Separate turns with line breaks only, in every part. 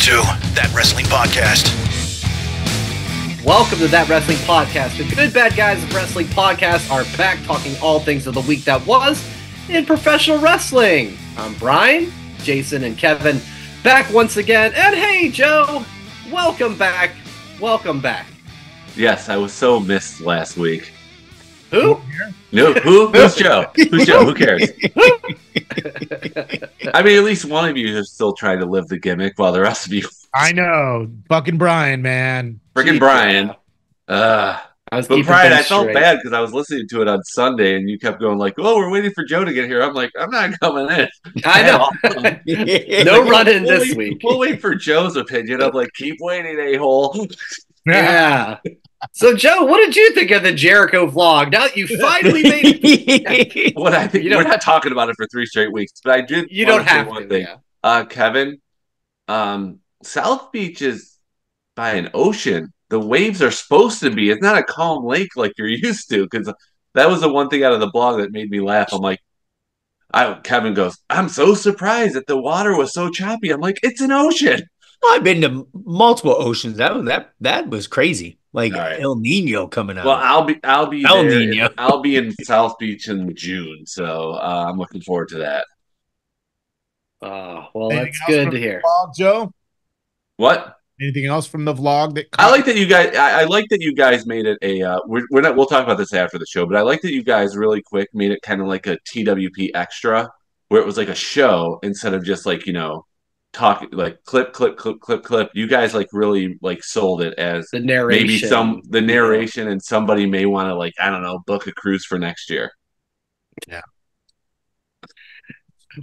to That Wrestling Podcast.
Welcome to That Wrestling Podcast. The good bad guys of wrestling podcasts are back talking all things of the week that was in professional wrestling. I'm Brian, Jason, and Kevin back once again. And hey, Joe, welcome back. Welcome back.
Yes, I was so missed last week.
Who?
No, who's Joe? Who's Joe? Who cares? I mean, at least one of you is still trying to live the gimmick while the rest of you.
I know. Fucking Brian, man.
Freaking Brian. But Brian, I felt bad because I was listening to it on Sunday and you kept going like, oh, we're waiting for Joe to get here. I'm like, I'm not coming in.
I know. No run-in this week.
We'll wait for Joe's opinion. I'm like, keep waiting, a-hole.
Yeah. So, Joe, what did you think of the Jericho vlog? Now that you finally made it.
What I think, we're not talking about it for 3 straight weeks, but I did.
You don't have
one
to.
thing.
Yeah.
Kevin, South Beach is by an ocean. The waves are supposed to be. It's not a calm lake like you're used to. Because that was the one thing out of the blog that made me laugh. I'm like, Kevin goes, I'm so surprised that the water was so choppy. I'm like, it's an ocean.
Well, I've been to multiple oceans. That was crazy. Like
right.
El Nino coming out.
Well, I'll be
El
there.
Nino.
I'll be in South Beach in June, so I'm looking forward to that.
Well, that's good to hear.
Vlog, Joe?
What?
Anything else from the vlog that?
I like that you guys. I like that you guys made it a. We're not. We'll talk about this after the show, but I like that you guys really quick made it kind of like a TWP extra, where it was like a show instead of just like talk like clip. You guys like really like sold it as
the narration.
Maybe the narration, and somebody may want to like I don't know book a cruise for next year.
Yeah.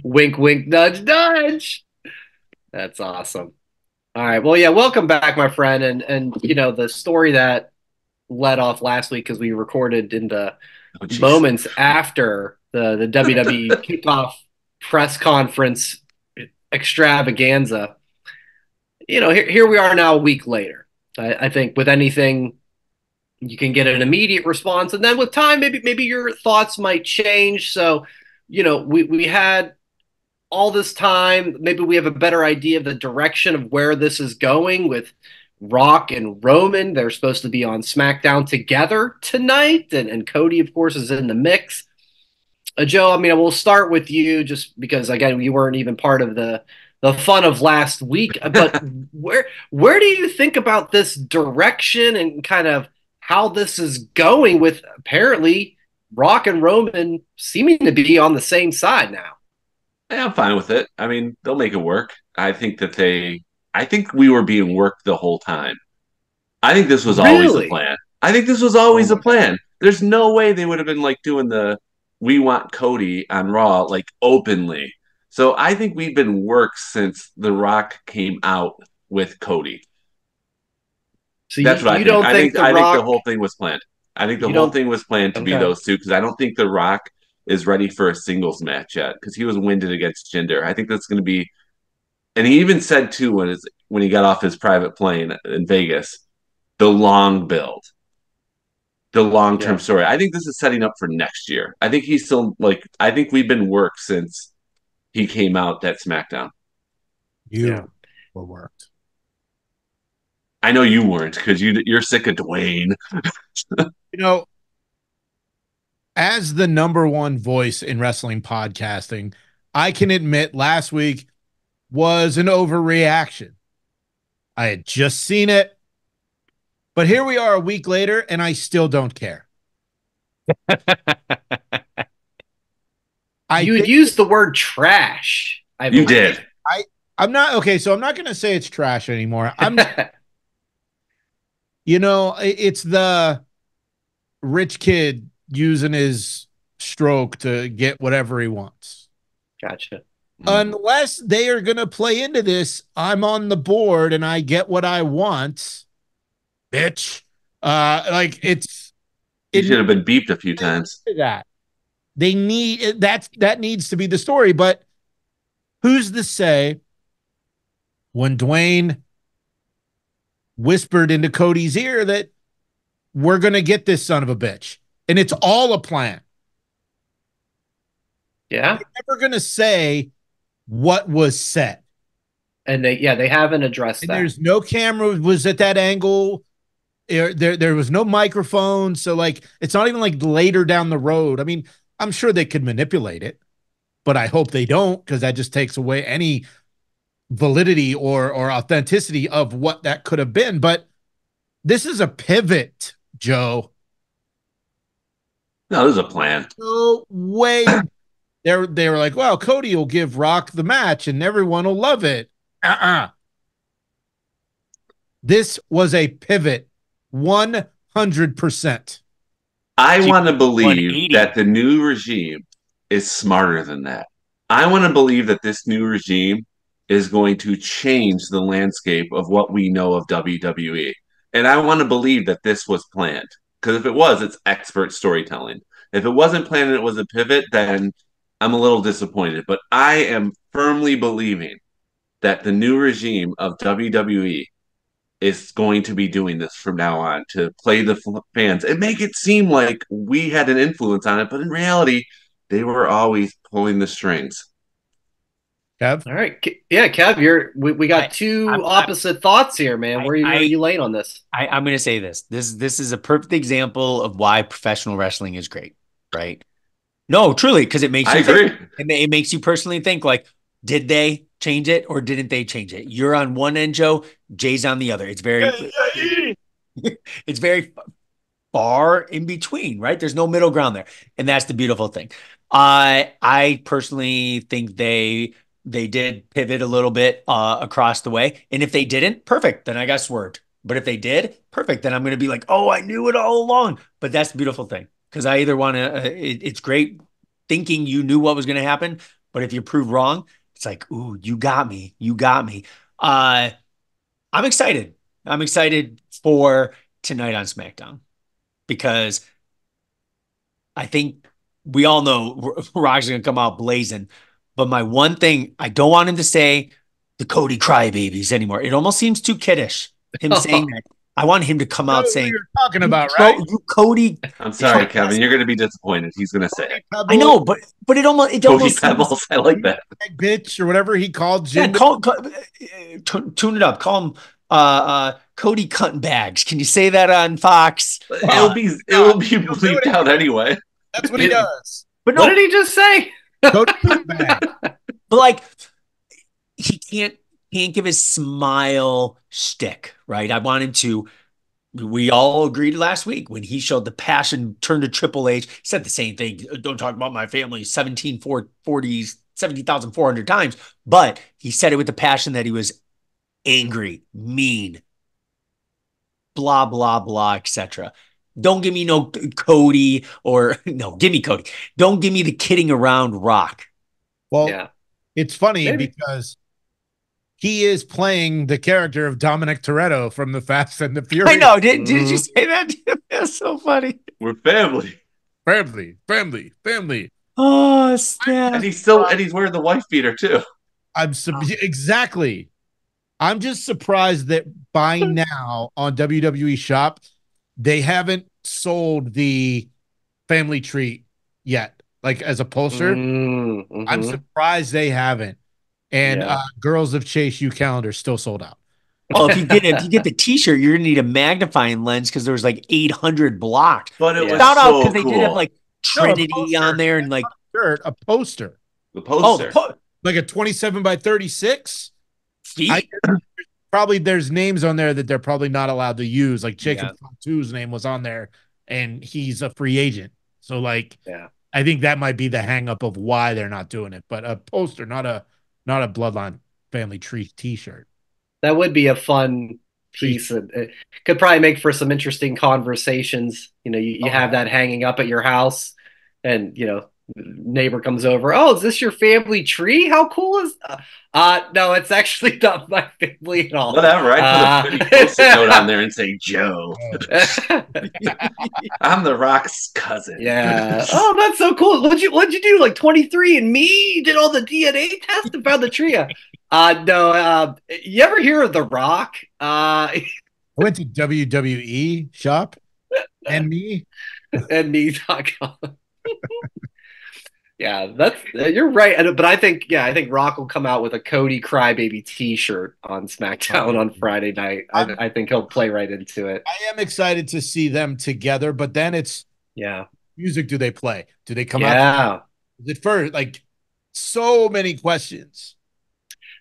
Wink, wink, nudge, nudge. That's awesome. All right. Well, yeah, welcome back, my friend. And the story that led off last week because we recorded in the moments after the WWE kickoff press conference extravaganza. Here we are now a week later. I think with anything, you can get an immediate response, and then with time, maybe your thoughts might change. So, we had all this time, maybe we have a better idea of the direction of where this is going with Rock and Roman. They're supposed to be on SmackDown together tonight, and Cody, of course, is in the mix. Joe, I mean, we'll start with you just because, again, you weren't even part of the fun of last week. But where do you think about this direction and kind of how this is going with apparently Rock and Roman seeming to be on the same side now?
Yeah, I'm fine with it. I mean, they'll make it work. I think we were being worked the whole time. I think this was always a plan. I think this was always a plan. There's no way they would have been like doing the "We want Cody" on Raw like openly. So I think we've been worked since The Rock came out with Cody.
So
that's what I think. I think the whole thing was planned. I think the whole thing was planned to be those two because I don't think The Rock is ready for a singles match yet because he was winded against Jinder. I think that's going to be, and he even said too when he got off his private plane in Vegas, the long build, the long-term story. I think this is setting up for next year. I think he's still I think we've been worked since he came out that SmackDown.
You were worked.
I know you weren't because you're sick of Dwayne.
As the number one voice in wrestling podcasting, I can admit last week was an overreaction. I had just seen it, but here we are a week later, and I still don't care.
You would use the word trash.
You did.
I'm not okay. So I'm not going to say it's trash anymore. It's the rich kid using his stroke to get whatever he wants.
Gotcha.
Unless they are going to play into this, I'm on the board and I get what I want, bitch. It
should have been beeped a few times.
That they need that needs to be the story. But who's to say when Dwayne whispered into Cody's ear that we're going to get this son of a bitch? And it's all a plan.
Yeah.
They're never going to say what was said.
And they haven't addressed
and
that.
There's no camera was at that angle. There was no microphone, so like it's not even like later down the road. I mean, I'm sure they could manipulate it, but I hope they don't, because that just takes away any validity or authenticity of what that could have been. But this is a pivot, Joe.
No, there's a plan.
No way. They were like, well, Cody will give Rock the match and everyone will love it. This was a pivot, 100%.
I want to believe that the new regime is smarter than that. I want to believe that this new regime is going to change the landscape of what we know of WWE. And I want to believe that this was planned. Because if it was, it's expert storytelling. If it wasn't planned and it was a pivot, then I'm a little disappointed. But I am firmly believing that the new regime of WWE is going to be doing this from now on to play the fans and make it seem like we had an influence on it, but in reality, they were always pulling the strings.
Kev? All right. Yeah, Kev, we got two opposite thoughts here, man. Where are you laying on this?
I'm going to say this. This is a perfect example of why professional wrestling is great, right? No, truly, because it makes you think. It makes you personally think, like, did they change it or didn't they change it? You're on one end, Joe. Jay's on the other. It's very it's very far in between, right? There's no middle ground there. And that's the beautiful thing. I personally think they did pivot a little bit across the way. And if they didn't, perfect. Then I got swerved. But if they did, perfect. Then I'm going to be like, oh, I knew it all along. But that's the beautiful thing. Because I either want to, it's great thinking you knew what was going to happen. But if you prove wrong, it's like, ooh, you got me. You got me. I'm excited. I'm excited for tonight on SmackDown, because I think we all know Rock's going to come out blazing. But my one thing, I don't want him to say the Cody crybabies anymore. It almost seems too kiddish, him saying that. I want him to come out saying,
you're talking about, right?
You Cody.
I'm sorry, Kevin. You're going to be disappointed. He's going to say it.
I know, but it almost
Cody Pebbles. I like that.
Bitch or whatever he called Jim.
Yeah, tune it up. Call him Cody Cutting Bags. Can you say that on Fox?
It'll be bleeped out anyway.
That's what he does.
But no, what did he just say?
Cody Cutting Bags.
But like, he can't give his smile shtick, right? I want him to. We all agreed last week when he showed the passion, turned to Triple H, said the same thing. Don't talk about my family 17,400 times. But he said it with the passion that he was angry, mean, blah, blah, blah, etc. Don't give me no Cody give me Cody. Don't give me the kidding around Rock.
Well, yeah. It's funny because he is playing the character of Dominic Toretto from the Fast and the Furious.
I know. Did you say that? That's so funny.
We're family.
Family.
Oh, snap.
And he's wearing the wife beater too.
Exactly. I'm just surprised that by now on WWE Shop, they haven't sold the family tree yet, like as a poster. Mm-hmm. I'm surprised they haven't. And Girls of Chase U calendar still sold out.
Well, if you get the T-shirt, you're gonna need a magnifying lens because there's like 800 blocked.
But it was so cool.
They did have like Trinity on there and like
a poster.
The poster,
like a 27 by 36. Probably there's names on there that they're probably not allowed to use. Like Jacob Fatu's name was on there, and he's a free agent. So like, I think that might be the hang up of why they're not doing it. But a poster, not a Bloodline family tree T-shirt.
That would be a fun piece. It could probably make for some interesting conversations. You know, you have that hanging up at your house, and neighbor comes over. Oh, is this your family tree? How cool is no, it's actually not my family at all.
Whatever, I put a post-it note on there and say Joe. I'm the Rock's cousin.
Yeah. Oh, that's so cool. What'd you do? Like 23 and me? You did all the DNA tests and found the tree. No, you ever hear of The Rock?
I went to WWE Shop and me.com.
Yeah, you're right. But I think Rock will come out with a Cody Crybaby T-shirt on SmackDown on Friday night. I think he'll play right into it.
I am excited to see them together, but then it's music. Do they play? Do they come out? Is it first? Like so many questions.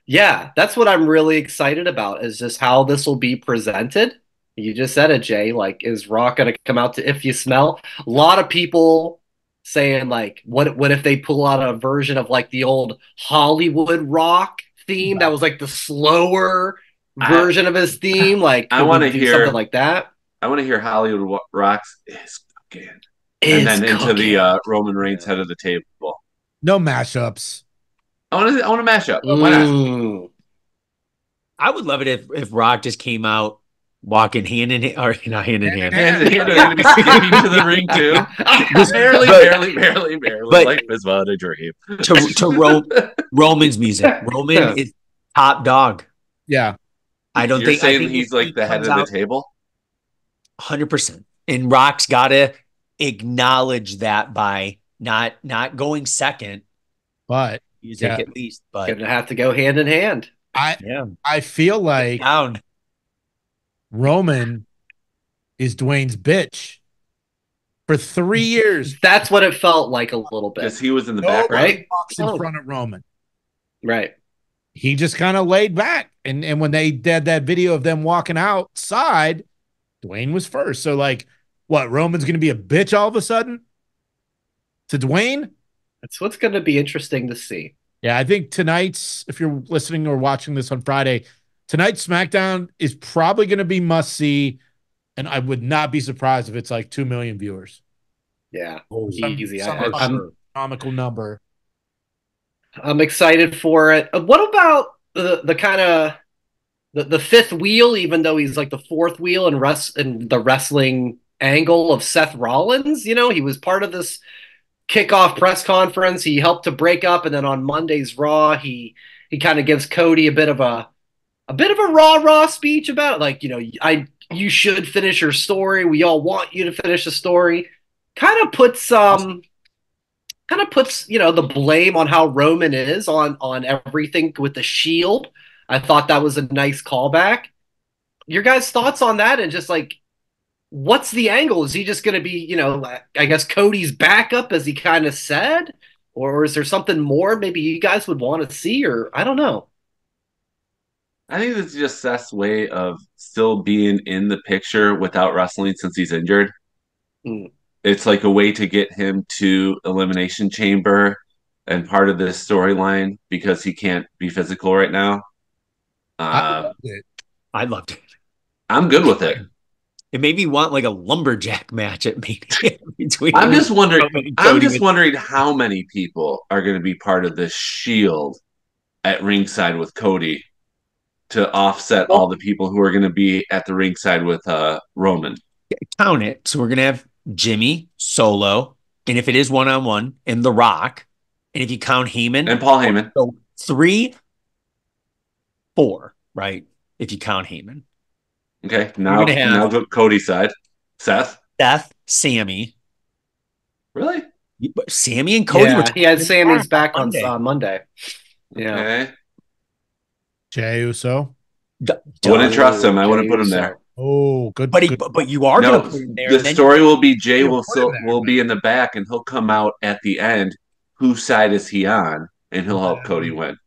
Yeah, that's what I'm really excited about is just how this will be presented. You just said it, Jay. Like, is Rock going to come out to If You Smell? A lot of people saying, like, what if they pull out a version of like the old Hollywood Rock theme that was like the slower version of his theme? Like,
I want to
hear something like that.
I want to hear Hollywood Rocks is cooking. And then into the Roman Reigns head of the table.
No mashups.
I want to mash up. Why not?
I would love it if Rock just came out walking hand in hand, or not hand in hand.
Hand in hand, going to be skipping to the ring too. barely. But life is but a dream.
To Roman's music. Roman is top dog.
Yeah.
You're saying he's like the head of the table?
100%. And Rock's got to acknowledge that by not going second.
But
music at least. But
gonna have to go hand in hand.
I feel like Roman is Dwayne's bitch for 3 years.
That's what it felt like a little bit.
Because he was in the back,
right?
Walks in front of Roman.
Right.
He just kind of laid back. And when they did that video of them walking outside, Dwayne was first. So, like, what? Roman's going to be a bitch all of a sudden to Dwayne?
That's what's going to be interesting to see.
Yeah, I think tonight's, if you're listening or watching this on Friday, tonight's SmackDown is probably going to be must-see, and I would not be surprised if it's like 2 million viewers.
Yeah, easy.
Some astronomical number.
I'm excited for it. What about the kind of the fifth wheel, even though he's like the fourth wheel in the wrestling angle of Seth Rollins? You know, he was part of this kickoff press conference. He helped to break up, and then on Monday's Raw, he kind of gives Cody a bit of a rah speech about, like, you know, you should finish your story. We all want you to finish the story. Kind of puts you know, the blame on how Roman is on everything with the Shield. I thought that was a nice callback. Your guys' thoughts on that, and just like, what's the angle? Is he just going to be, you know, I guess Cody's backup, as he kind of said? Or is there something more maybe you guys would want to see? Or I don't know.
I think it's just Seth's way of still being in the picture without wrestling since he's injured. It's like a way to get him to Elimination Chamber and part of this storyline because he can't be physical right now.
I loved it.
I'm good with it.
It made me want like a lumberjack match at Mania between.
I'm just wondering how many people are going to be part of this Shield at ringside with Cody to offset all the people who are going to be at the ringside with Roman.
Count it. So we're going to have Jimmy, Solo, and if it is one-on-one, and The Rock, and if you count Heyman.
And Paul Heyman.
So 3, 4, right? If you count Heyman.
Okay, now go Cody's side. Seth,
Sammy.
Really?
Sammy and Cody were
he had Sammy's back on Monday. Yeah.
Okay.
Jey Uso.
I wouldn't trust him. I wouldn't put him there.
Oh, good.
But you are going to put him there.
The story will be Jey will be in the back, and he'll come out at the end. Whose side is he on? And he'll help Cody win.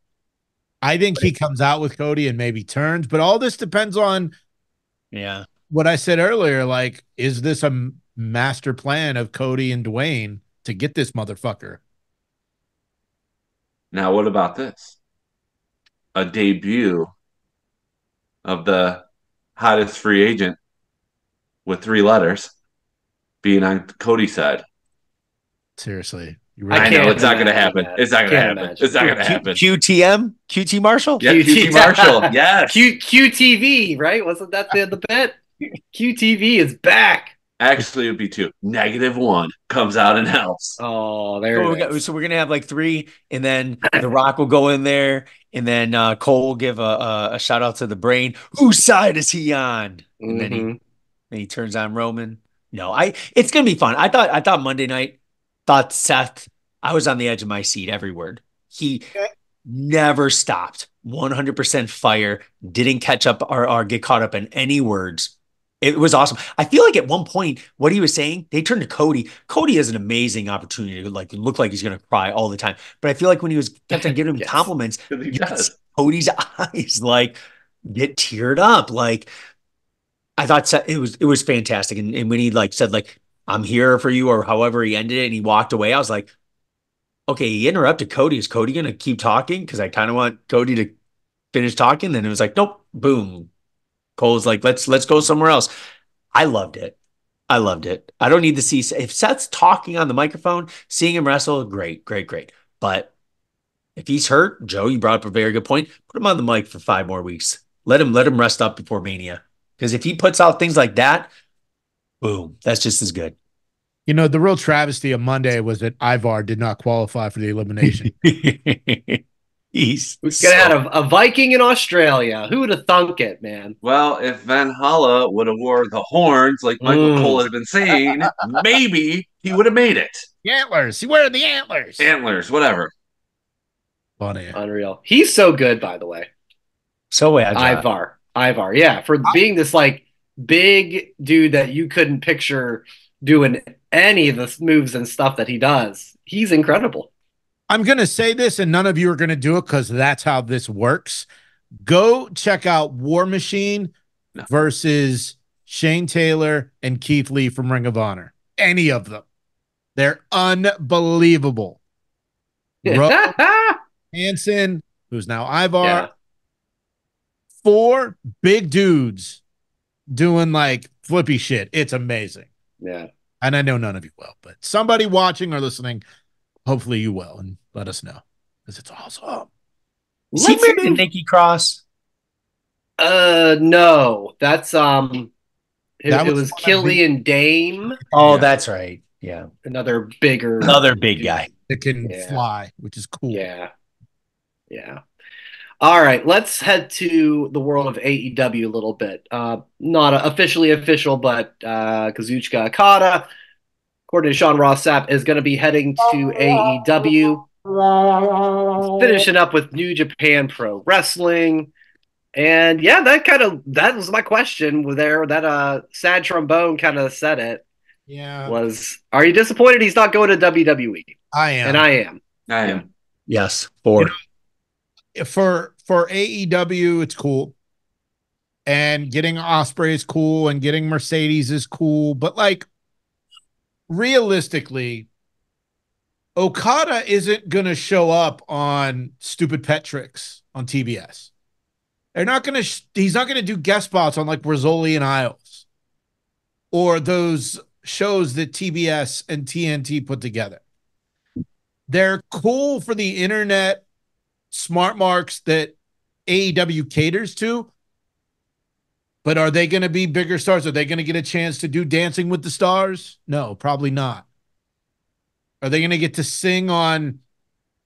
I think he comes out with Cody and maybe turns, but all this depends on what I said earlier. Like, is this a master plan of Cody and Dwayne to get this motherfucker?
Now, what about this? A debut of the hottest free agent with 3 letters being on Cody's side.
Seriously.
I know it's not going to happen. It's not going to happen. It's not going to happen.
QTM? QT Marshall?
Yeah, QT Marshall. Yes.
QTV, right? Wasn't that the bet? QTV is back.
Actually, it would be 2. -1 comes out and helps.
Oh, there
So we're going to have like 3, and then The Rock will go in there, and then Cole will give a shout out to the Brain. Whose side is he on? And then he turns on Roman. No, it's going to be fun. I thought Monday night, thought Seth I was on the edge of my seat every word. He never stopped. 100% fire. Didn't catch up or get caught up in any words. It was awesome. I feel like at one point, what he was saying, they turned to Cody. Cody has an amazing opportunity to look like he's going to cry all the time. But I feel like when he was kept on giving him
Yes.
compliments, you could see Cody's eyes get teared up. I thought it was fantastic. And when he said I'm here for you, or however he ended it, and he walked away, I was like, okay, he interrupted Cody. Is Cody going to keep talking? Because I kind of want Cody to finish talking. Then it was like, nope, boom. Cole's like, let's go somewhere else. I loved it. I loved it. I don't need to see if Seth's talking on the microphone, seeing him wrestle, great. But if he's hurt, Joe, you brought up a very good point. Put him on the mic for 5 more weeks. Let him rest up before Mania. Because if he puts out things like that, boom, that's just as good.
You know, the real travesty of Monday was that Ivar did not qualify for the elimination.
He's gonna have a Viking in Australia. Who would have thunk it, man?
Well, if Van Holla would have wore the horns like Michael Cole had been saying, maybe he would have made it.
The antlers. He wearing the antlers.
Antlers, whatever.
Funny.
Unreal. He's so good, by the way.
So agile.
Ivar. Yeah, for being this big dude that you couldn't picture doing any of the moves and stuff that he does. He's incredible.
I'm going to say this, and none of you are going to do it because that's how this works. Go check out War Machine versus Shane Taylor and Keith Lee from Ring of Honor. Any of them. They're unbelievable. Hanson, who's now Ivar. Yeah. 4 big dudes doing flippy shit. It's amazing.
Yeah.
And I know none of you will, but somebody watching or listening, hopefully you will, and let us know because it's awesome.
Is he married to Nikki Cross?
No, that's it was Killian Dane.
Oh, yeah. That's right. Yeah,
another big guy
that can fly, which is cool.
Yeah. All right, let's head to the world of AEW a little bit. Not officially official, but Kazuchika Okada, according to Sean Ross Sapp, is going to be heading to AEW, finishing up with New Japan Pro Wrestling. And yeah, that was my question there. That sad trombone kind of said it.
Yeah.
Are you disappointed he's not going to WWE?
I am.
And I am.
I am.
Yes. For
AEW, it's cool. And getting Ospreay is cool, and getting Mercedes is cool. But realistically, Okada isn't going to show up on Stupid Pet Tricks on TBS. They're not going to. He's not going to do guest spots on Rizzoli and Isles, or those shows that TBS and TNT put together. They're cool for the internet smart marks that AEW caters to, but are they going to be bigger stars? Are they going to get a chance to do Dancing with the Stars? No, probably not. Are they going to get to sing on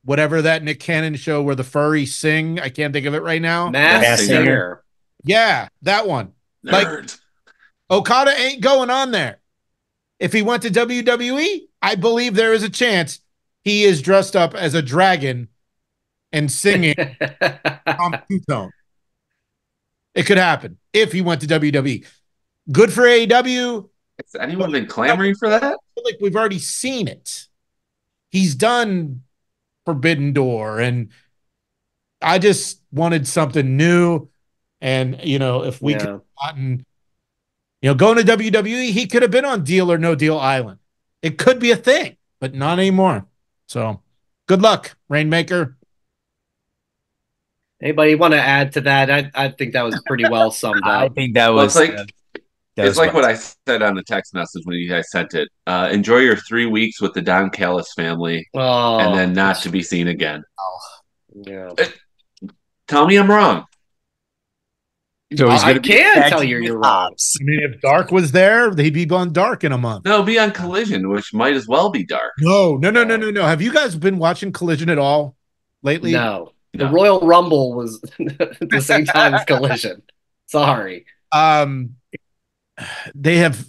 whatever that Nick Cannon show where the furries sing? I can't think of it right now.
Masked Singer.
Yeah, that one.
Nerd.
Okada ain't going on there. If he went to WWE, I believe there is a chance he is dressed up as a dragon and singing on two-tone. It could happen if he went to WWE. Good for AEW.
Has anyone been clamoring for that?
We've already seen it. He's done Forbidden Door, and I just wanted something new. And, if we could have gotten, going to WWE, he could have been on Deal or No Deal Island. It could be a thing, but not anymore. So good luck, Rainmaker.
Anybody want to add to that? I think that was pretty well summed up.
I think that was
it's like what I said on the text message when you guys sent it. Enjoy your 3 weeks with the Don Callis family, and then not to be seen again.
Yeah.
Tell me I'm wrong.
So I can tell you're wrong.
I mean, if Dark was there, he'd be on Dark in a month.
No, be on Collision, which might as well be Dark.
No. Have you guys been watching Collision at all lately?
No. The Royal Rumble was at the same time as Collision. Sorry.
They have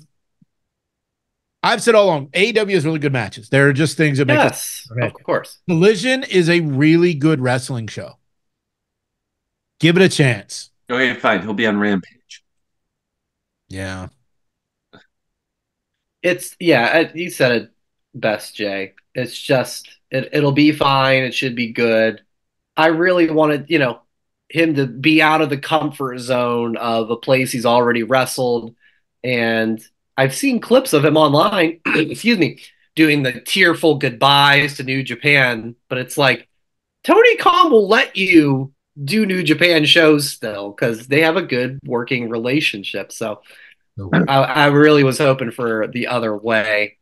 I've said all along, AEW has really good matches. There are just things that make
us. Okay. Of course.
Collision is a really good wrestling show. Give it a chance.
Okay, fine. He'll be on Rampage.
Yeah.
You said it best, Jay. It's just it'll be fine. It should be good. I really wanted, him to be out of the comfort zone of a place he's already wrestled. And I've seen clips of him online, excuse me, doing the tearful goodbyes to New Japan. But it's like Tony Khan will let you do New Japan shows still because they have a good working relationship. So I really was hoping for the other way.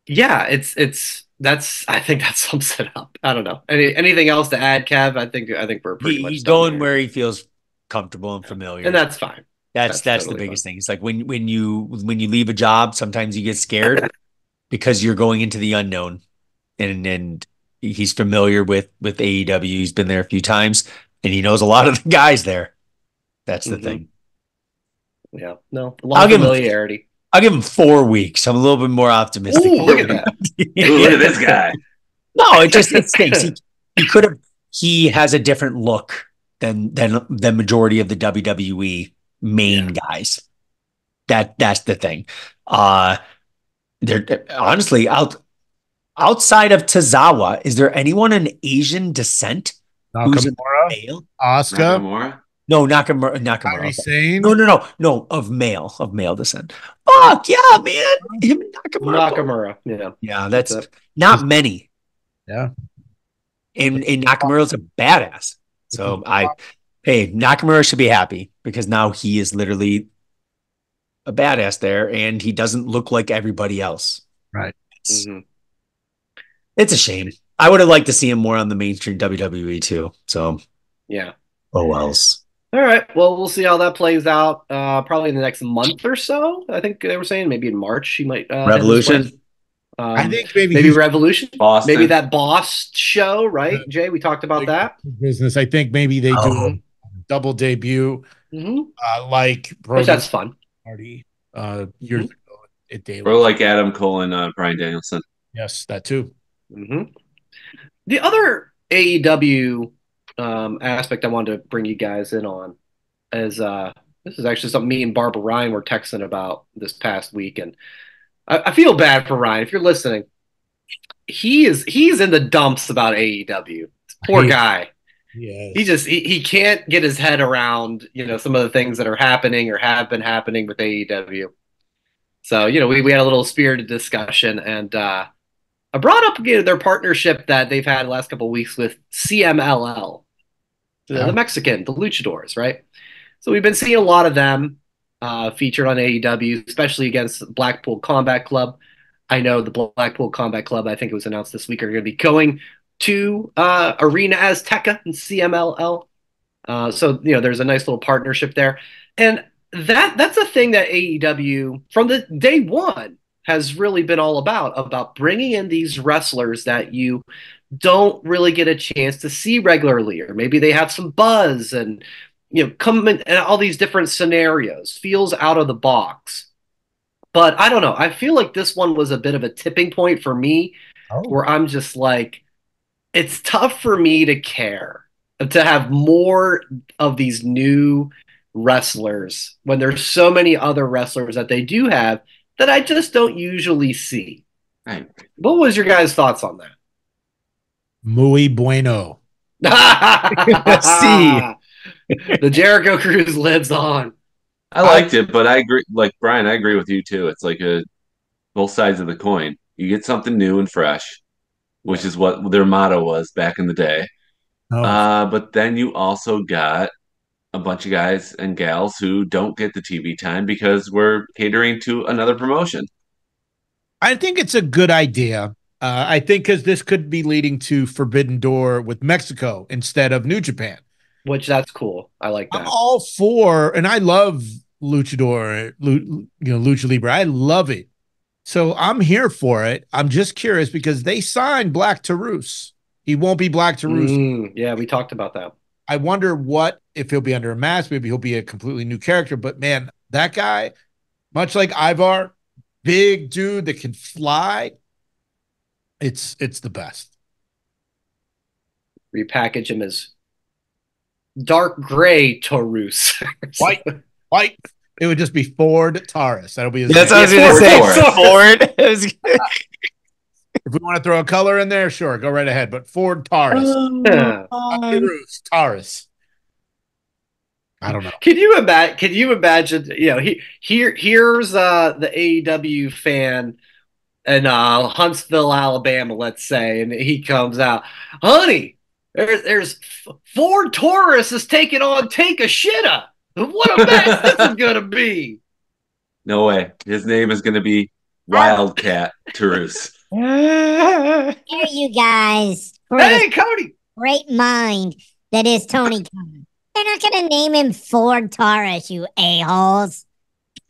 Yeah, I think that sums it up. I don't know. Anything else to add, Kev? I think we're pretty much
he's
done
going
here.
where he feels comfortable and familiar,
and that's fine.
That's totally the biggest thing. It's like when you leave a job, sometimes you get scared because you're going into the unknown, and he's familiar with AEW. He's been there a few times, and he knows a lot of the guys there. That's the thing.
Yeah, no, a lot of familiarity.
I'll give him 4 weeks. I'm a little bit more optimistic.
Ooh, look at that.
Ooh, look at this guy.
No, it stinks. He has a different look than the majority of the WWE main guys. That's the thing. They're honestly outside of Tozawa, is there anyone in Asian descent who's a male?
Oscar?
Nakamura?
No, Nakamura.
Saying?
No, of male descent. Fuck yeah, man. Him and
Nakamura.
Yeah, that's not many.
Yeah.
And Nakamura's a badass. So Nakamura should be happy because now he is literally a badass there and he doesn't look like everybody else.
Right.
It's a shame. I would have liked to see him more on the mainstream WWE too. So
yeah.
Oh else.
All right. Well, we'll see how that plays out. Probably in the next month or so. I think they were saying maybe in March he might
Revolution.
I think
maybe Revolution.
Boston.
Maybe that Boss show, right? Jay, we talked about that.
Business. I think maybe they do a double debut, like
which that's fun.
Party years ago at Daily.
Or like Adam Cole and Bryan Danielson.
Yes, that too.
The other AEW aspect I wanted to bring you guys in on is this is actually something me and Barbara Ryan were texting about this past week, and I feel bad for Ryan. If you're listening, he's in the dumps about AEW. Poor guy.
Yes.
He can't get his head around some of the things that are happening or have been happening with AEW. So we had a little spirited discussion, and I brought up their partnership that they've had the last couple of weeks with CMLL, the Mexican, the Luchadors, right? So we've been seeing a lot of them featured on AEW, especially against Blackpool Combat Club. I know the Blackpool Combat Club, I think it was announced this week, are going to be going to Arena Azteca and CMLL. So there's a nice little partnership there, and that's a thing that AEW from the day one has really been all about bringing in these wrestlers that you don't really get a chance to see regularly, or maybe they have some buzz and come in all these different scenarios, feels out of the box. But I don't know. I feel like this one was a bit of a tipping point for me, where I'm just like, it's tough for me to care, to have more of these new wrestlers when there's so many other wrestlers that they do have that I just don't usually see.
Right.
What was your guys' thoughts on that?
Muy bueno.
See, the Jericho Cruise lives on.
I liked it, but I agree. Like Brian, I agree with you too. It's like both sides of the coin. You get something new and fresh, which is what their motto was back in the day. But then you also got a bunch of guys and gals who don't get the TV time because we're catering to another promotion.
I think it's a good idea. I think because this could be leading to Forbidden Door with Mexico instead of New Japan.
Which that's cool. I like that.
I'm all for, and I love Luchador, Lucha Libre. I love it. So I'm here for it. I'm just curious because they signed Black Taurus. He won't be Black Taurus.
Yeah, we talked about that.
I wonder if he'll be under a mask. Maybe he'll be a completely new character. But man, that guy, much like Ivar, big dude that can fly. It's the best.
Repackage him as dark gray Taurus.
White. It would just be Ford Taurus. That'll be his
That's
name.
what I was going to say. Ford.
If we want to throw a color in there, sure, go right ahead. But Ford Taurus. Taurus. I don't know.
Can you imagine? Here's the AEW fan in Huntsville, Alabama, let's say, and he comes out, honey. There's Ford Taurus is taking on Take a Shitta. What a mess this is gonna be.
No way. His name is gonna be Wildcat Taurus.
Here you guys.
Hey, Cody.
Great mind that is Tony Khan. They're not going to name him Ford Taurus, you a-holes.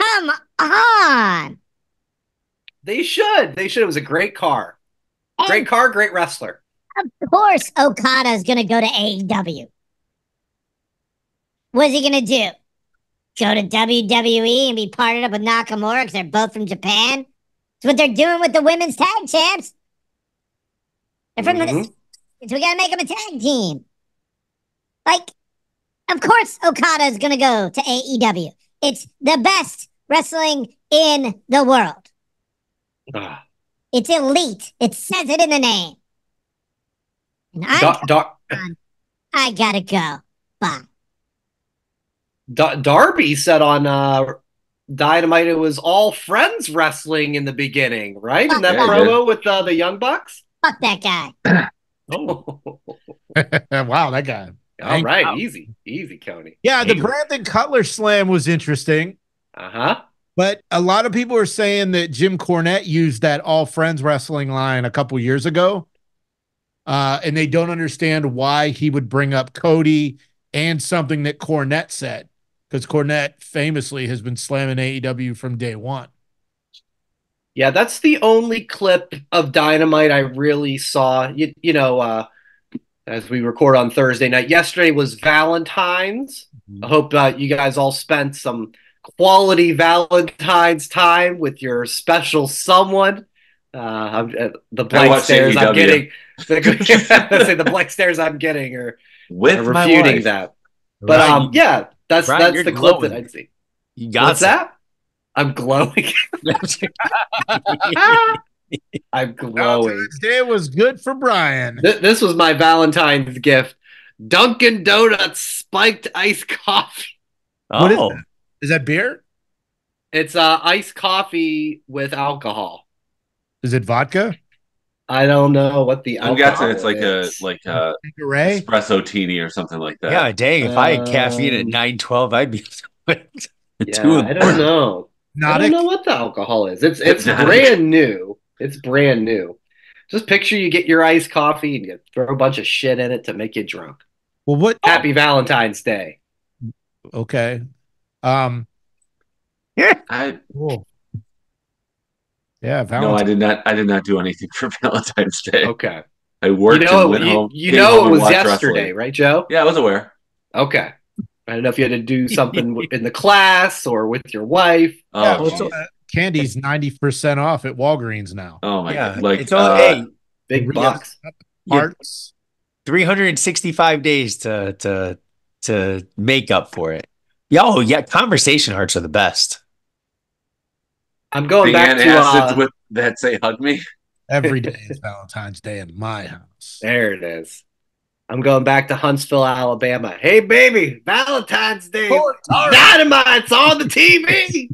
Come on.
They should. It was a great car. Great car, great wrestler.
Of course Okada is going to go to AEW. What's he going to do? Go to WWE and be partnered up with Nakamura because they're both from Japan? It's what they're doing with the women's tag champs. They're from the... So we got to make them a tag team. Of course Okada is going to go to AEW. It's the best wrestling in the world. It's elite. It says it in the name. And I got to go. Bye.
Darby said on Dynamite it was all friends wrestling in the beginning, right? In that promo with the Young Bucks?
Fuck that guy.
Wow, that guy.
All right, easy, Coney.
Yeah, the Brandon Cutler slam was interesting. But a lot of people are saying that Jim Cornette used that all friends wrestling line a couple years ago. And they don't understand why he would bring up Cody and something that Cornette said. Because Cornette famously has been slamming AEW from day one.
Yeah, that's the only clip of Dynamite I really saw. As we record on Thursday night. Yesterday was Valentine's. I hope you guys all spent some quality Valentine's time with your special someone. The blank stares I'm getting. The blank stares I'm getting are refuting that. But yeah, that's the clip that I'd see.
You got
What's that? I'm glowing. I'm glowing.
Valentine's Day was good for Brian.
This was my Valentine's gift. Dunkin' Donuts spiked iced coffee.
What is that? Is that beer?
It's iced coffee with alcohol.
Is it vodka?
I don't know what the
I'm guessing it's like a espresso teeny or something like that.
Yeah, dang. If I had caffeine at 9:12, I'd be
I don't know. I don't know what the alcohol is. It's brand new. It's brand new. Just picture you get your iced coffee and you throw a bunch of shit in it to make you drunk.
Well, what?
Happy Valentine's Day.
Okay.
Cool.
Yeah,
Valentine's. No, I did not do anything for Valentine's Day.
Okay.
I worked and went home.
It was yesterday, wrestling. Right, Joe?
Yeah, I was aware.
Okay. I don't know if you had to do something in the class or with your wife.
Candy's 90% off at Walgreens now.
Oh my god!
It's all
big bucks.
Parts. 365 days to make up for it. Yeah, conversation hearts are the best.
I'm going back to
acids with that say hug me.
Every day is Valentine's Day in my house.
There it is. I'm going back to Huntsville, Alabama. Hey, baby, Valentine's Day. Dynamite's on the TV.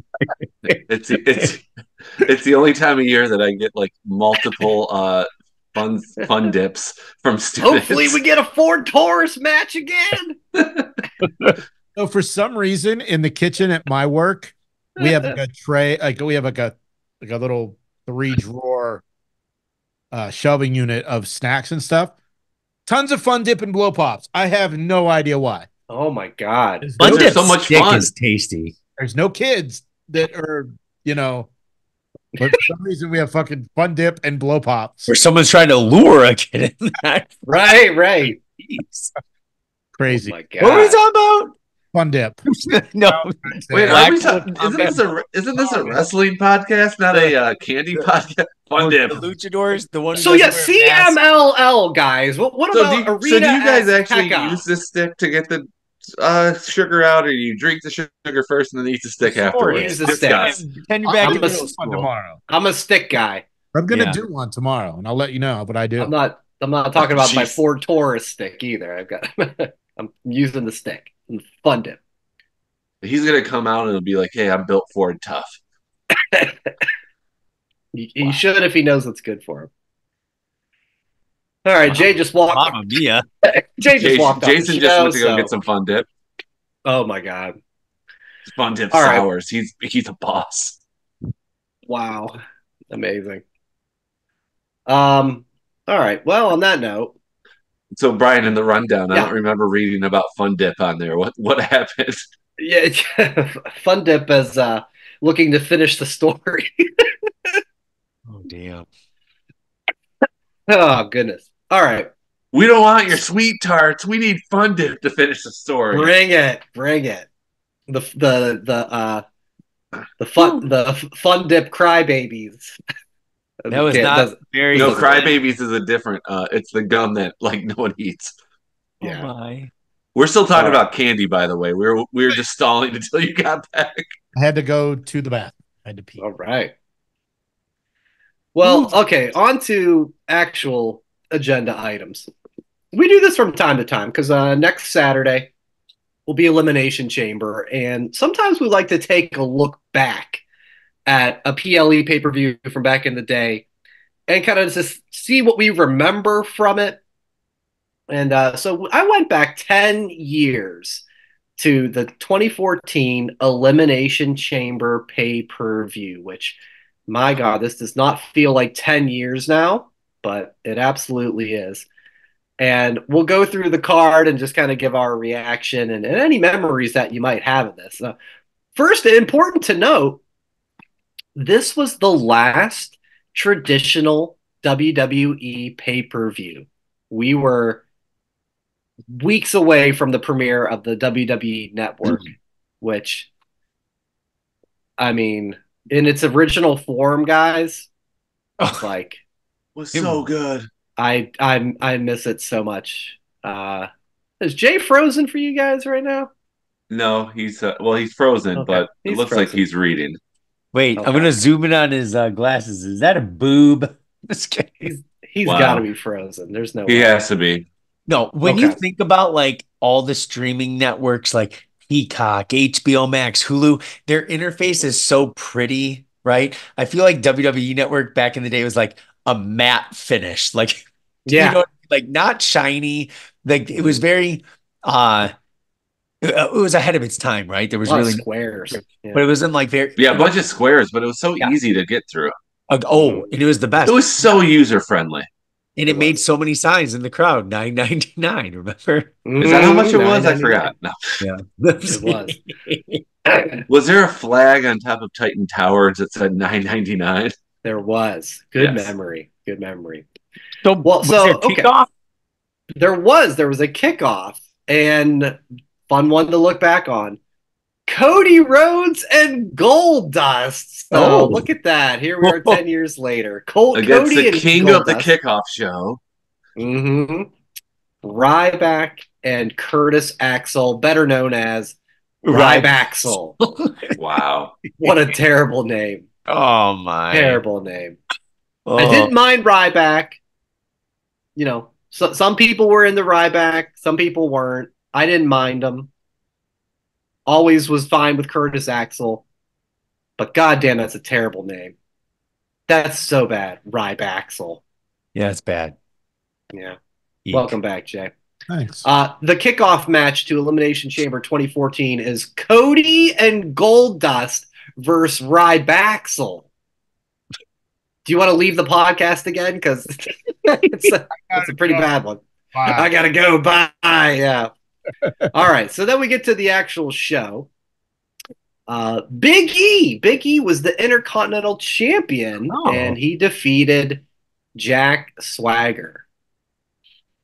It's the only time of year that I get like multiple fun dips from students.
Hopefully we get a Ford Taurus match again.
So for some reason in the kitchen at my work, we have like a tray, we have like a little 3-drawer shelving unit of snacks and stuff. Tons of fun dip and blow pops. I have no idea why.
Oh my god.
Fun dip so much fun. Is tasty.
There's no kids that are, but for some reason we have fucking fun dip and blow pops.
Or someone's trying to lure a kid in that.
Right.
Crazy.
Oh my god.
What were we talking about?
Fun Dip.
No.
Wait, are we talking? Isn't this a wrestling podcast, not a candy podcast? Fun Dip.
The luchadors, the one who
So yeah, CMLL guys. What about Arena?
So do you guys actually
Azteca?
use this stick to get the sugar out, or you drink the sugar first and then eat the stick afterwards?
Use the stick.
Pretend you're back in middle school
tomorrow.
I'm a stick guy.
I'm gonna do one tomorrow, and I'll let you know what I do.
I'm not talking about my Ford Taurus stick either. I'm using the stick. Fun Dip.
He's gonna come out and it'll be like, "Hey, I'm built Ford tough."
He should if he knows what's good for him. All right, Jay just walked.
Mamma mia.
Jason just went to go get some Fun Dip.
Oh my god.
Fun Dip sours. Right. He's a boss.
Wow. Amazing. All right. Well, on that note.
So Brian, in the rundown, I don't remember reading about Fun Dip on there. What happened?
Yeah, Fun Dip is looking to finish the story.
Oh damn.
Oh goodness. All right.
We don't want your sweet tarts. We need Fun Dip to finish the story.
Bring it. The Fun Dip crybabies.
That was not very.
No, crybabies is a different. It's the gum that like no one eats.
Yeah.
Oh my.
We're still talking about candy, by the way. We were just stalling until you got back.
I had to go to the bathroom. I had to pee.
All right. Well, okay, on to actual agenda items. We do this from time to time because next Saturday will be Elimination Chamber, and sometimes we like to take a look back at a PLE pay-per-view from back in the day and kind of just see what we remember from it. And so I went back 10 years to the 2014 Elimination Chamber pay-per-view, which, my God, this does not feel like 10 years now, but it absolutely is. And we'll go through the card and just kind of give our reaction and any memories that you might have of this. First, important to note, this was the last traditional WWE pay-per-view. We were weeks away from the premiere of the WWE Network, which, I mean, in its original form, guys, like,
was so good.
I miss it so much. Is Jay frozen for you guys right now?
No, he's frozen, but it looks like he's reading.
Wait, I'm gonna zoom in on his glasses. Is that a boob?
He's got to be frozen. There's no way.
He has to be.
No, when you think about like all the streaming networks like Peacock, HBO Max, Hulu, their interface is so pretty, right? I feel like WWE Network back in the day was like a matte finish, like like not shiny. Like it was very it was ahead of its time, right? There was really
squares,
but it wasn't like very
a bunch of squares, but it was so easy to get through.
And it was the best.
It was so user friendly.
And it made so many signs in the crowd. $9.99. Remember?
Is that how much it was? I forgot. No.
Yeah,
it was.
Was there a flag on top of Titan Towers that said $9.99?
There was. Good memory. Good memory.
So,
there was a kickoff and fun one to look back on. Cody Rhodes and Goldust. So look at that. Here we are 10 years later.
Against
Cody
the king of the kickoff show.
Mm-hmm. Ryback and Curtis Axel, better known as Rybaxel.
Wow.
What a terrible name.
Oh, my.
Terrible name. I didn't mind Ryback. You know, some people were in the Ryback. Some people weren't. I didn't mind them. Always was fine with Curtis Axel. But goddamn, that's a terrible name. That's so bad. Rybaxel.
Yeah, it's bad.
Yeah. Eek. Welcome back, Jay.
Thanks.
The kickoff match to Elimination Chamber 2014 is Cody and Goldust versus Rybaxel. Do you want to leave the podcast again? Because it's a pretty bad one. Bye. I gotta go. Bye. Yeah. All right. So then we get to the actual show. Big E was the Intercontinental Champion, and he defeated Jack Swagger.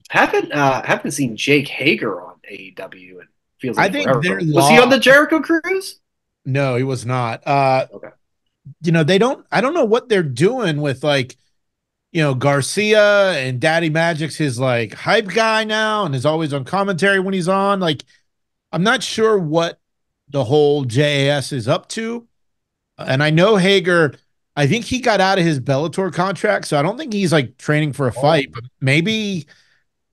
Haven't seen Jake Hager on AEW in feels like
I think
forever. Was he on the Jericho cruise?
No, he was not.
Okay.
I don't know what they're doing with Garcia and Daddy Magic's his like hype guy now and is always on commentary when he's on. Like, I'm not sure what the whole JAS is up to. And I know Hager, I think he got out of his Bellator contract, so I don't think he's like training for a fight, but maybe,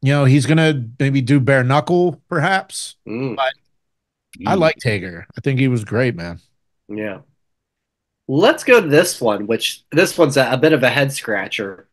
he's going to maybe do bare knuckle perhaps. But I liked Hager. I think he was great, man.
Yeah. Let's go to this one, this one's a bit of a head scratcher.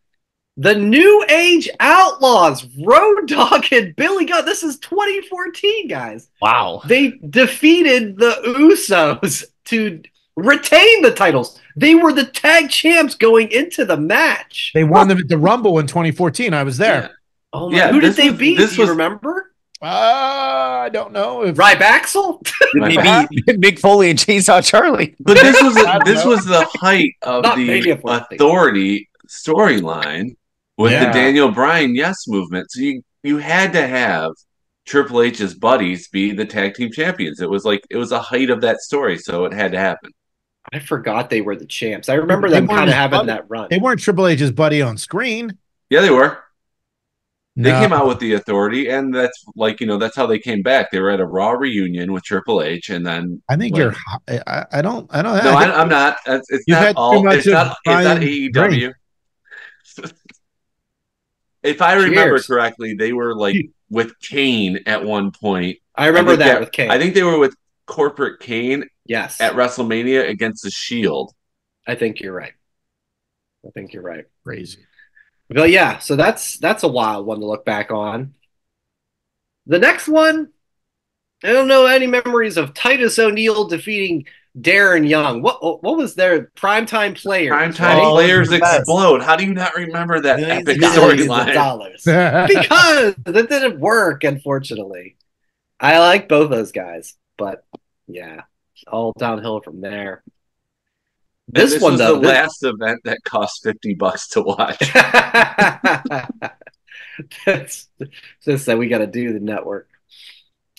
The New Age Outlaws, Road Dogg and Billy Gunn. This is 2014, guys.
Wow.
They defeated the Usos to retain the titles. They were the tag champs going into the match.
They won them at the Rumble in 202014. I was there.
Yeah. Oh my! Who did they beat? Do you remember?
I don't know.
Rybaxel?
They beat Mick Foley and Chainsaw Charlie.
But this was the height of the Authority storyline with the Daniel Bryan Yes movement. So you had to have Triple H's buddies be the tag team champions. It was a height of that story, so it had to happen.
I forgot they were the champs. I remember them kind of having that run.
They weren't Triple H's buddy on screen.
Yeah, they were. They came out with the Authority, and that's that's how they came back. They were at a Raw reunion with Triple H, and then
I think you're. I don't.
No, I'm not. It's not all. It's not AEW. If I remember correctly, they were like with Kane at one point.
I remember that with Kane.
I think they were with Corporate Kane.
Yes.
At WrestleMania against the Shield.
I think you're right.
Crazy.
But yeah, so that's a wild one to look back on. The next one, I don't know any memories of Titus O'Neil defeating Darren Young. What was their primetime players?
Primetime players explode. How do you not remember that epic storyline?
Because it didn't work, unfortunately. I like both those guys, but yeah, all downhill from there.
This one was the last event that cost $50 to watch.
That's just that we got to do the network.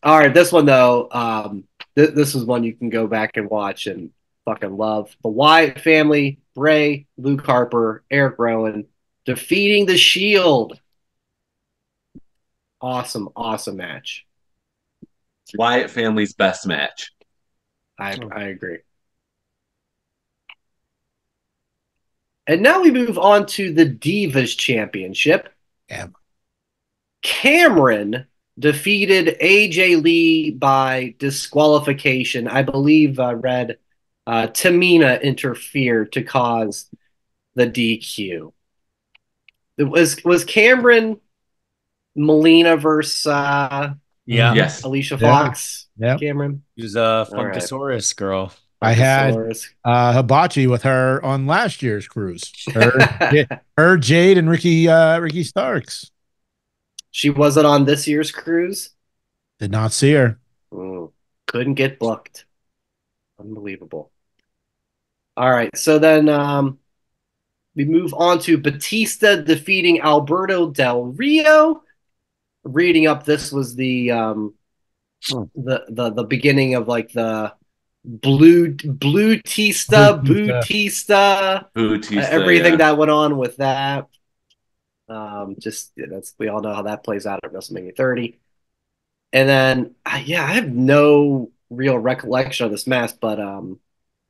All right, this one though, this is one you can go back and watch and fucking love. The Wyatt family, Bray, Luke Harper, Eric Rowan, defeating the Shield. Awesome match.
Wyatt family's best match.
I agree. And now we move on to the Divas Championship.
Yeah.
Cameron defeated AJ Lee by disqualification. I believe Tamina interfered to cause the DQ. It was Cameron Melina versus Alicia Fox.
Yeah.
Cameron.
She was a Funkasaurus girl.
I had Hibachi with her on last year's cruise. Her Jade, and Ricky Starks.
She wasn't on this year's cruise?
Did not see her.
Couldn't get booked. Unbelievable. All right, so then we move on to Batista defeating Alberto Del Rio. Reading up, this was the beginning of like the Blue Tista, everything that went on with that. We all know how that plays out at WrestleMania 30. And then I have no real recollection of this match, but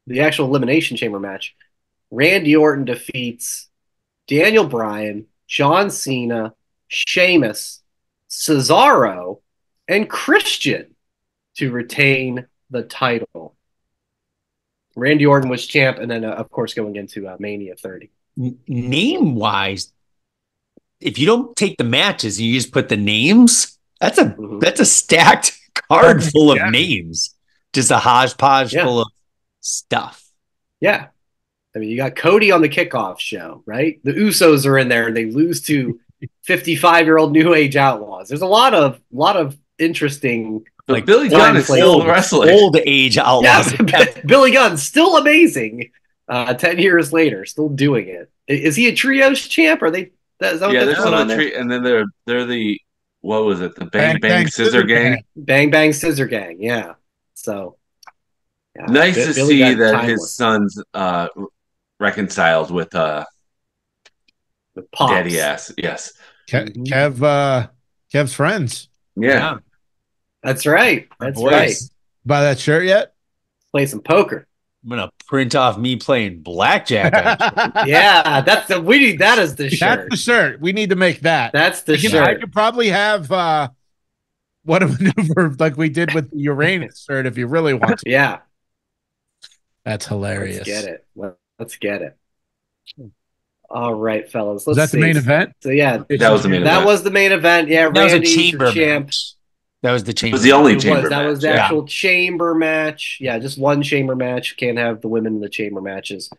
the actual Elimination Chamber match, Randy Orton defeats Daniel Bryan, John Cena, Sheamus, Cesaro, and Christian to retain the title. Randy Orton was champ, and then, of course, going into Mania 30.
Name-wise, if you don't take the matches and you just put the names, that's a stacked card full of names. Just a hodgepodge full of stuff.
Yeah. I mean, you got Cody on the kickoff show, right? The Usos are in there, and they lose to 55-year-old New Age Outlaws. There's a lot of interesting...
Like Billy Gunn is still wrestling.
Old age outlaws.
Yeah, Billy Gunn still amazing. 10 years later, still doing it. Is he a trios champ? Are they? Is that what
they're still on there? And then they're the what was it? The Bang Bang Scissor Gang?
Bang Bang Scissor Gang, yeah. So
nice to see that his son's reconciled with
Pops.
Daddy ass. Yes.
Kev's friends.
Yeah.
That's right. That's right.
Buy that shirt yet?
Play some poker.
I'm gonna print off me playing blackjack.
Yeah, we need that as the shirt.
That's the shirt. We need to make that.
That's the shirt.
I could probably have what a maneuver like we did with the Uranus shirt if you really want to.
Yeah.
That's hilarious.
Let's get it. All right, fellas.
Was that the main event?
So yeah,
that was the main event.
That was the main event. Yeah,
that was a chamber
champ.
match. That was the chamber.
It was the only chamber match.
That was the actual chamber match. Yeah, just one chamber match. Can't have the women in the chamber matches.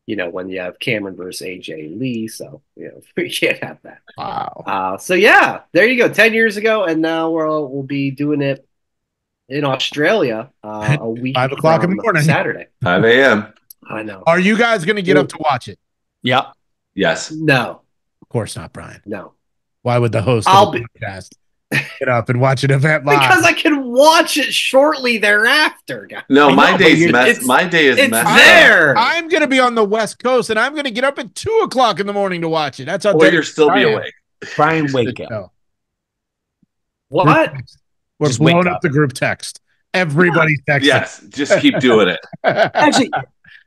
When you have Cameron versus AJ Lee, so we can't have that.
Wow.
So yeah, there you go. 10 years ago, and now we'll be doing it in Australia a week
5 o'clock in the morning,
Saturday,
5 a.m.
I know.
Are you guys going to get up to watch it?
Yeah.
Yes.
No.
Of course not, Brian.
No.
Why would the host of the podcast get up and watch an event live?
Because I can watch it shortly thereafter, guys.
No, my day is messed
there.
I'm going to be on the West Coast, and I'm going to get up at 2 o'clock in the morning to watch it. That's how.
Or you'll still be awake.
Brian, wake up.
What?
We're blowing up the group text. Everybody's texting.
Yes, just keep doing it.
Actually,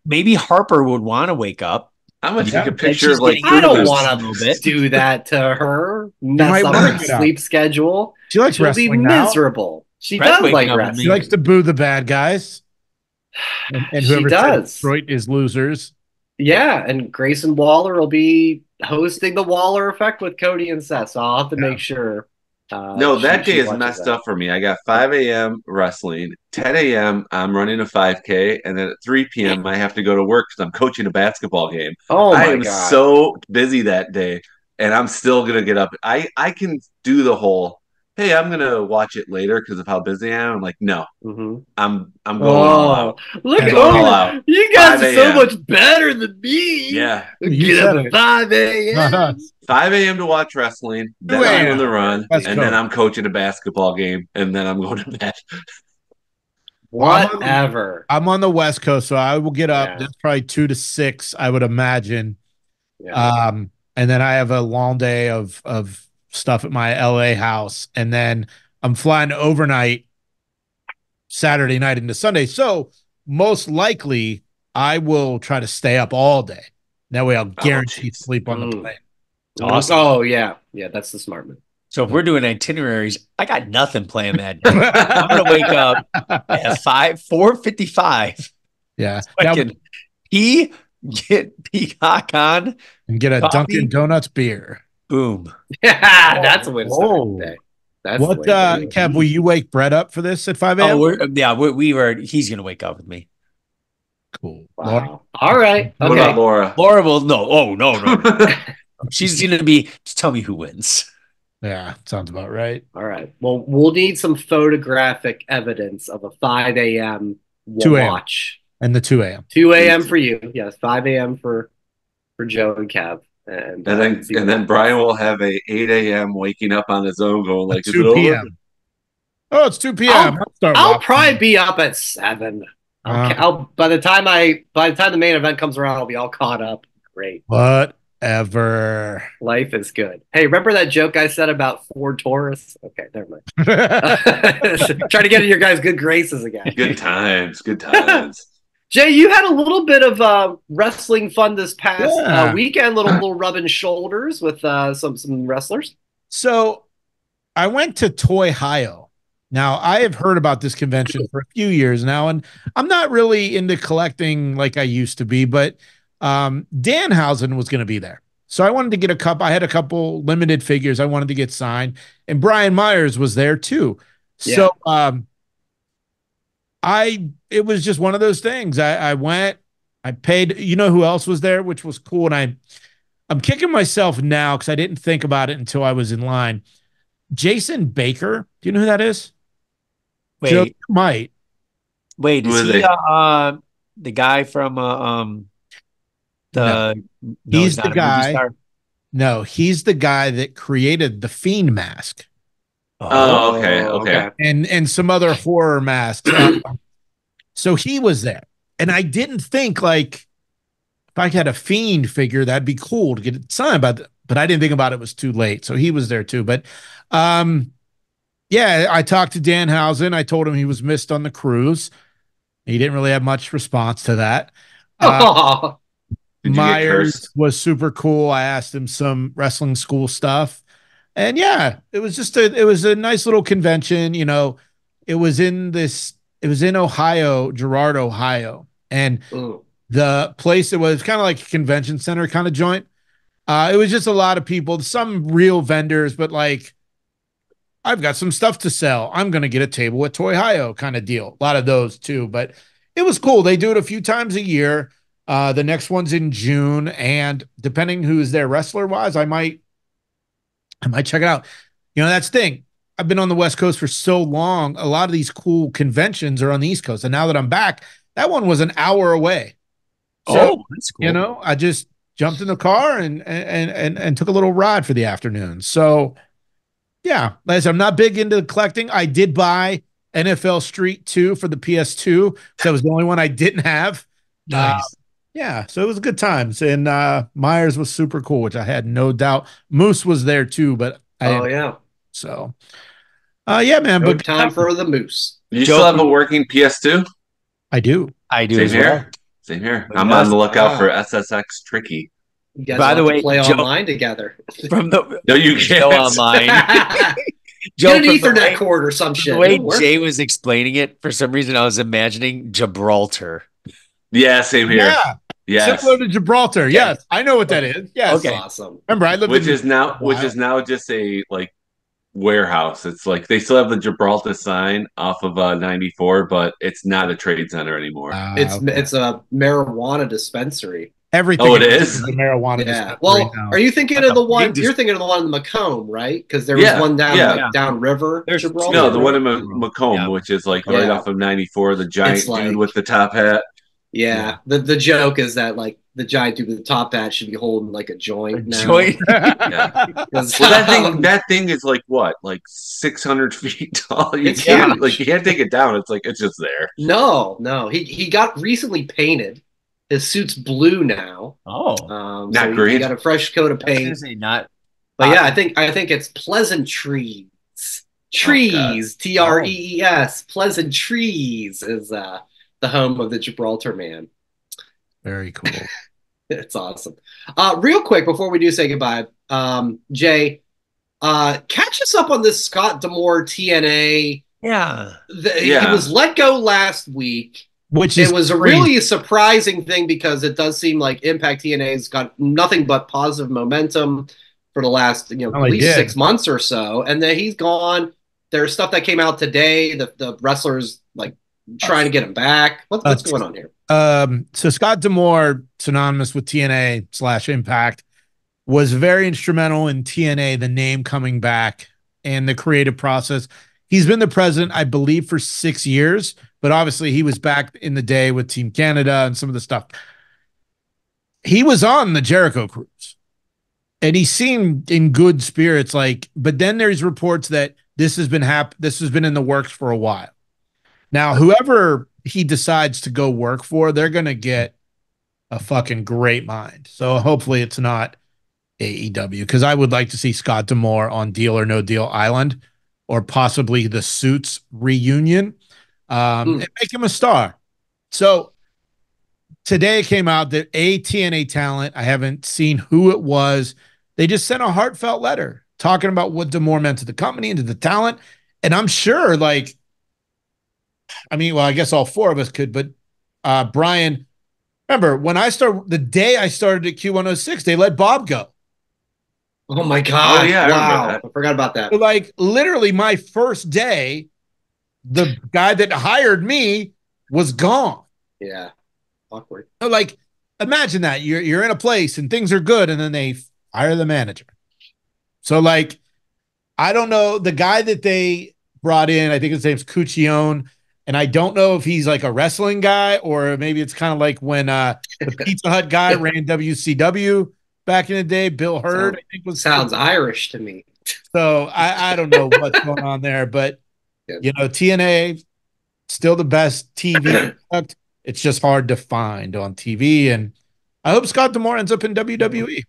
maybe Harper would want to wake up.
I'm gonna take a picture of
I don't want to do that to her. Mess up her sleep schedule.
She likes wrestling.
She'll be miserable. She does like wrestling.
She likes to boo the bad guys. And whoever does Detroit is losers.
Yeah, and Grayson Waller will be hosting the Waller Effect with Cody and Seth. So I'll have to make sure.
No, that day is messed up for me. I got 5 a.m. wrestling, 10 a.m. I'm running a 5K, and then at 3 p.m. I have to go to work because I'm coaching a basketball game.
Oh my
God! I am so busy that day, and I'm still gonna get up. I can do the whole. Hey, I'm gonna watch it later because of how busy I am. I'm like, no, I'm going all out.
Look at you guys are so much better than me.
Yeah,
get up at 5 a.m.
5 a.m. to watch wrestling, then I'm on the run, then I'm coaching a basketball game, and then I'm going to bed.
Whatever.
I'm on the West Coast, so I will get up. That's probably 2 to 6, I would imagine.
Yeah.
And then I have a long day of stuff at my LA house, and then I'm flying overnight Saturday night into Sunday. So most likely I will try to stay up all day. That way I'll guarantee sleep on the plane.
Awesome. Oh yeah, that's the smart move.
So if we're doing itineraries, I got nothing planned that day. I'm gonna wake up at 4:55.
Yeah,
so I can get Peacock on
and get a Dunkin' Donuts beer.
Boom.
Yeah, that's a way to start the day. That's
what, Kev? Will you wake Brett up for this at 5 a.m.?
Oh, we were. He's gonna wake up with me.
Cool.
Wow. All right. Okay.
What about Laura?
Laura will no. Oh no. She's gonna be. Just tell me who wins.
Yeah, sounds about right.
All right. Well, we'll need some photographic evidence of a 5 a.m. watch.
And the 2 a.m.
2 a.m. for you. Yes, 5 a.m. for Joe and Kev.
And then Brian will have a 8 a.m. waking up on his own, going like, "Is it
2 p.m. Oh, it's 2 p.m.
I'll probably be up at 7. By the time the main event comes around, I'll be all caught up. Great.
Whatever.
Life is good. Hey, remember that joke I said about Ford Taurus? Okay, never mind. Trying to get in your guys' good graces again.
Good times. Good times.
Jay, you had a little bit of wrestling fun this past weekend, little rubbing shoulders with some wrestlers.
So I went to Toy-Hio. Now, I have heard about this convention for a few years now, and I'm not really into collecting like I used to be, but Danhausen was going to be there. So I wanted to get a couple. I had a couple limited figures I wanted to get signed, and Brian Myers was there too. Yeah. So it was just one of those things. I went, I paid. You know who else was there, which was cool, and I'm kicking myself now because I didn't think about it until I was in line. Jason Baker, do you know who that is?
Wait,
Joe, you might.
Wait, is he the guy from
he's the guy. No, he's the guy that created the Fiend mask.
Oh, okay.
And some other horror masks. So he was there. And I didn't think like if I had a Fiend figure, that'd be cool to get it signed, but I didn't think about it was too late. So he was there too. But yeah, I talked to Danhausen. I told him he was missed on the cruise. He didn't really have much response to that. Myers was super cool. I asked him some wrestling school stuff. And yeah, it was a nice little convention. You know, it was in Ohio, Girard, Ohio. And the place, it was kind of like a convention center kind of joint. It was just a lot of people, some real vendors, but like, I've got some stuff to sell. I'm going to get a table at Toy Hio kind of deal. A lot of those too, but it was cool. They do it a few times a year. The next one's in June, and depending who's there wrestler wise, I might check it out. You know, that's the thing. I've been on the West Coast for so long. A lot of these cool conventions are on the East Coast. And now that I'm back, that one was an hour away. So,
that's cool.
You know, I just jumped in the car and took a little ride for the afternoon. So yeah, like I said, I'm not big into collecting. I did buy NFL Street 2 for the PS2. So that was the only one I didn't have.
Nice.
Yeah, so it was good times. And Myers was super cool, which I had no doubt. Moose was there too, but So yeah, man.
No time for the Moose.
You still have a working PS2?
I do.
Same here. Same here. I'm on the lookout for SSX Tricky.
You guys By the way, play online together.
No, you can't.
Online.
Get an Ethernet cord or some shit.
The way Jay was explaining it, for some reason, I was imagining Gibraltar.
Yeah, same here.
Yeah. Yes. Similar to Gibraltar. Yes. I know what that is. Yes.
Okay. Awesome.
Remember, I lived
which is now just a like warehouse. It's like they still have the Gibraltar sign off of 94, but it's not a trade center anymore.
It's a marijuana dispensary.
Everything.
Oh, it is
a marijuana.
Yeah. Well, are you thinking of the one? You're thinking of the one in Macomb, right? Because there was one down downriver. Gibraltar.
No, the one in Macomb, which is like right off of 94. The giant dude with the top hat.
Yeah. The joke is that like the giant dude with the top hat should be holding like a joint now.
Well, that thing is like what, like 600 feet tall. You can't take it down. It's like it's just there.
No. He got recently painted. His suit's blue now.
Not green.
He got a fresh coat of paint. But yeah, I think it's Pleasant Trees. Trees, Trees. Pleasant Trees is the home of the Gibraltar Man.
Very cool.
It's awesome. Real quick before we do say goodbye, Jay, catch us up on this Scott D'Amore TNA. He was let go last week. It was a really surprising thing because it does seem like Impact TNA's got nothing but positive momentum for the last at least 6 months or so, and then he's gone. There's stuff that came out today. The wrestlers like trying to get him back. What's going on here?
So Scott D'Amore, synonymous with TNA/Impact, was very instrumental in TNA, the name coming back and the creative process. He's been the president, I believe, for 6 years, but obviously he was back in the day with Team Canada and some of the stuff. He was on the Jericho cruise and he seemed in good spirits, but then there's reports that this has been in the works for a while. Now, whoever he decides to go work for, they're going to get a fucking great mind. So hopefully it's not AEW, because I would like to see Scott D'Amore on Deal or No Deal Island, or possibly the Suits reunion, and make him a star. So today it came out that a TNA talent, I haven't seen who it was, they just sent a heartfelt letter talking about what D'Amore meant to the company and to the talent. And I'm sure, I guess all four of us could, but Brian, remember when the day I started at Q106, they let Bob go.
Oh my God.
Oh yeah.
Wow. I forgot about that.
Literally my first day, the guy that hired me was gone.
Yeah. Awkward.
Imagine that you're in a place and things are good, and then they fire the manager. So I don't know, the guy that they brought in, I think his name's Cuccione, and I don't know if he's like a wrestling guy or maybe it's kind of like when the Pizza Hut guy ran WCW back in the day. Bill Hurd, I think
sounds Irish to me.
So I don't know what's going on there, but TNA still the best TV product. It's just hard to find on TV, and I hope Scott D'Amore ends up in WWE.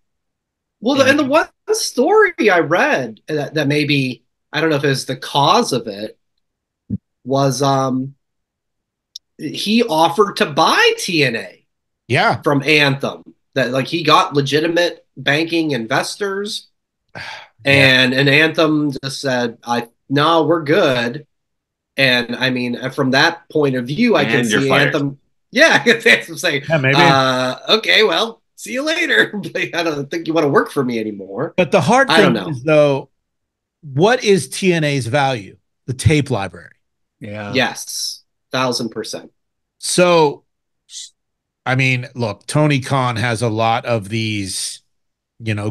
Well, and the one story I read that maybe, I don't know if it's the cause of it, was he offered to buy TNA.
Yeah.
From Anthem. That like he got legitimate banking investors, and Anthem just said, no, we're good. And I mean, from that point of view, I can see Anthem. Yeah, I can see Anthem saying, okay, well, see you later. I don't think you want to work for me anymore.
But the hard thing is, though, what is TNA's value? The tape library.
Yeah.
Yes, 1,000%.
So, I mean, look, Tony Khan has a lot of these,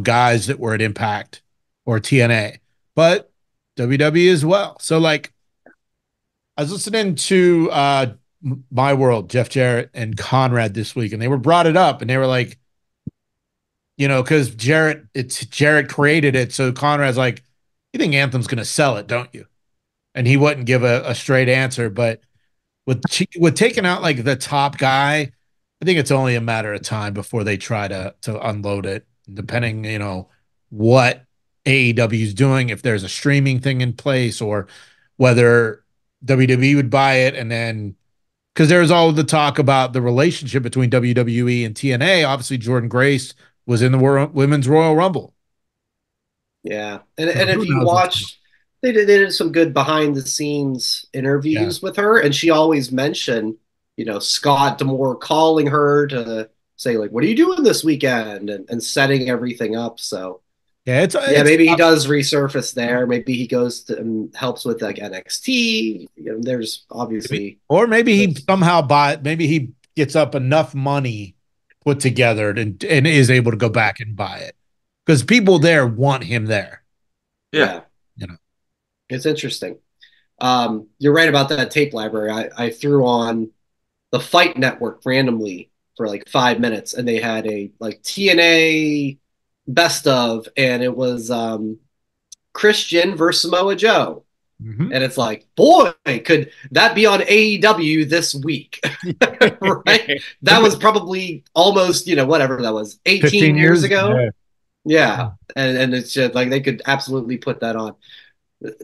guys that were at Impact or TNA, but WWE as well. So, like, I was listening to My World, Jeff Jarrett and Conrad this week, and they were brought it up, and they were like, because Jarrett created it, so Conrad's like, you think Anthem's going to sell it, don't you? And he wouldn't give a straight answer, but with taking out like the top guy, I think it's only a matter of time before they try to unload it, depending, what AEW is doing, if there's a streaming thing in place, or whether WWE would buy it. And then, because there's all the talk about the relationship between WWE and TNA. Obviously, Jordan Grace was in the Women's Royal Rumble.
Yeah. And if you watch, they did some good behind the scenes interviews with her, and she always mentioned, Scott D'Amore calling her to say, like, what are you doing this weekend, and setting everything up. So maybe he does resurface there. Maybe he goes to and helps with like NXT. There's obviously,
or maybe he somehow maybe he gets up enough money put together and is able to go back and buy it, because people there want him there.
Yeah. It's interesting. You're right about that tape library. I threw on the Fight Network randomly for like 5 minutes, and they had a like TNA best of, and it was Christian versus Samoa Joe. Mm-hmm. And it's like, boy, could that be on AEW this week? Right? That was probably almost, whatever that was, 18 years ago. Yeah. And it's just like, they could absolutely put that on.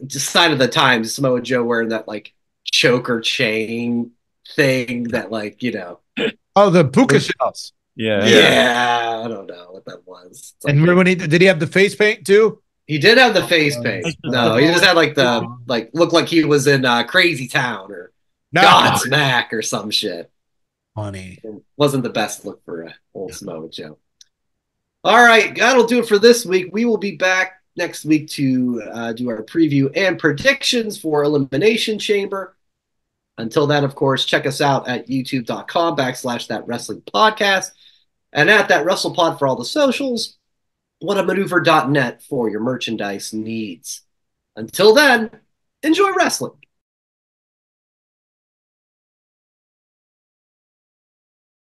Just sign of the times, Samoa Joe wearing that like choker chain thing that like,
Oh, the puka shells.
Yeah. I don't know what that was. Like,
and remember did he have the face paint too?
He did have the face paint. No, he just had like looked like he was in Crazy Town or Godsmack or some shit.
Funny.
It wasn't the best look for old Samoa Joe. All right, that'll do it for this week. We will be back next week to do our preview and predictions for Elimination Chamber. Until then, of course, check us out at youtube.com/That Wrestling Podcast, and at That WrestlePod for all the socials. whatamaneuver.net for your merchandise needs. Until then, enjoy wrestling.